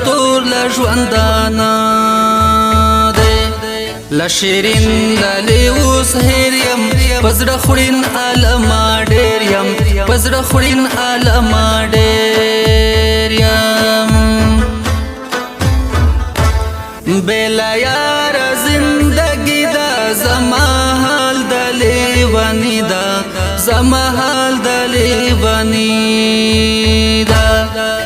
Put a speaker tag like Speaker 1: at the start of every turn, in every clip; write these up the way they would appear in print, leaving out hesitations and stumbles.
Speaker 1: تور لژوندانا لشیرین لالی اوس هیر یم پزړه خورین علما ډیر یم پزړه خورین علما ډیر یم بلا یار زندگی دا زما حال د لیوانی دا زما حال د لیوانی دا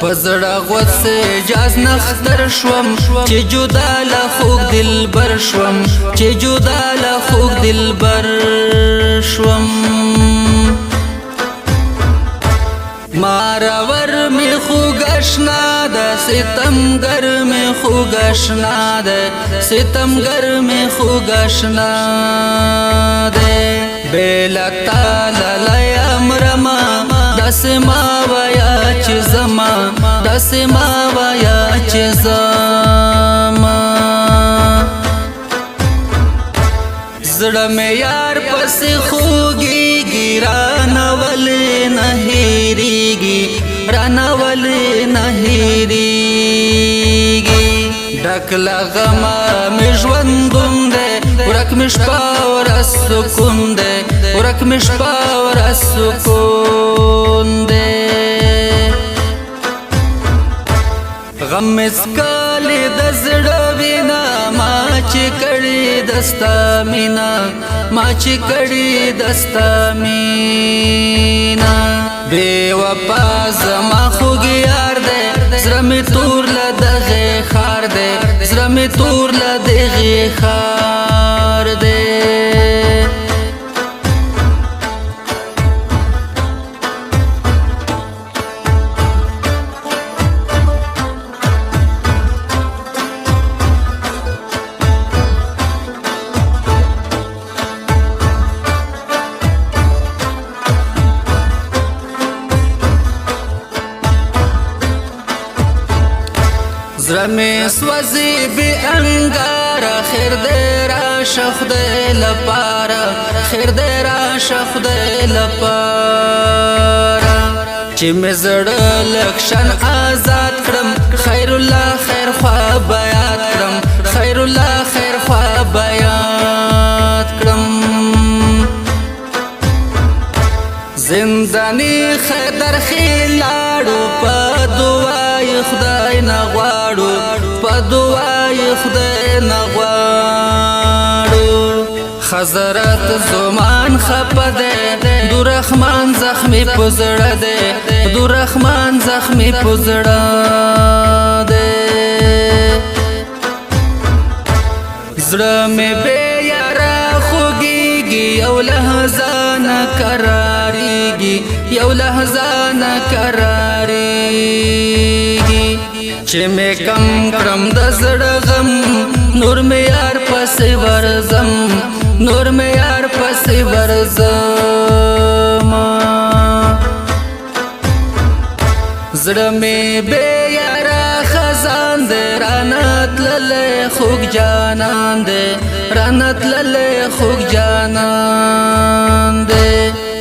Speaker 1: پزړه غوت سے جاز نختر شوم چې جدا له خوږ دلبر شوم چې جدا له خوږ دلبر شوم مارور می خوگشنا ده ستمگر می خوگشنا ده ستمگر می خوگشنا ده بیلتا للی امرما دس ما ویا چی زما دس ما ویا چی زما زړه مې یار پسې خوږیږي رانه ولې نه هېرېږي رانه ولې نه هېرېږي ډک له غمه مې ژوندون دی ورک مې شپه ورځ سکون دی ورک مې شپه ورځ سکون دی غم مې څکلې د زړه وینا ما چې کړې دستا مینا ما چې کړې دستا مینا بے وفا زما خوږ یار دی زړه مې تور له دغې ښار دی زړه مې تور له دغې ښار دی زړه مې سوځي بې انګاره خیر دې راشه خدای لپاره خیر دې راشه خدای لپاره چې مې زړه لږ شان آزاد کړم خیر الله خیر خوا بیات کړم خیر الله خیر خوا بیات کړم زندانی خیدر خیلاړو په دعای خدای نه غواړو په دعای خدای نه غواړو حضرت زمان خپه دی دورحمان زخمی په زړه دی دورحمان زخمی په زړه دی زړه مې بې یاره خوږیږي یو لحظه نه قراریږي یو لحظه نه قراریږي چې مې کم کړم د زړه غم نور مې یار پسې ورځم نور مې یار پسې ورځم زړه مې بې یاره خزان دی رانه تللی خوږ جانان دی رانه تللی خوږ جانان دی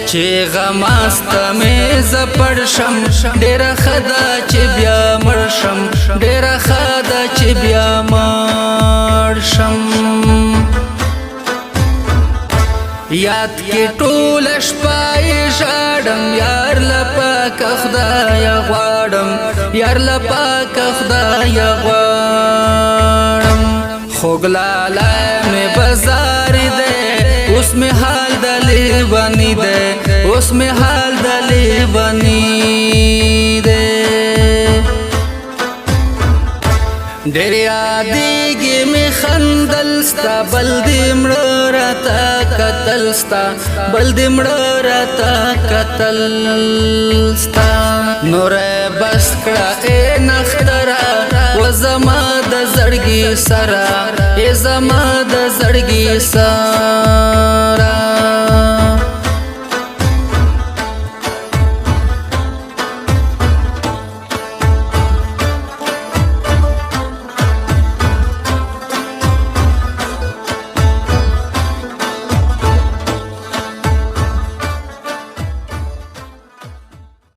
Speaker 1: چې غماسته مې زه پړ شم ډېره ښه ده چې بیا مړ شم ډېره ښه ده چې بیا مړ شم یاد کې ټوله شپه یې ژاړم یار له پاکه خدایه غواړم یار له پاکه خدایه غواړم خوږ لالی مې بزاري دی اوس مې حال د لیوني دی اوس مې حال د لیوني دی ډېر یادېږي مې خندل ستا بل دې مړه راته کتل ستا بل دې مړه راته کتل ستا نوره بس کړه ای نختره و زما د زړګي سره ای زما د زړګي سره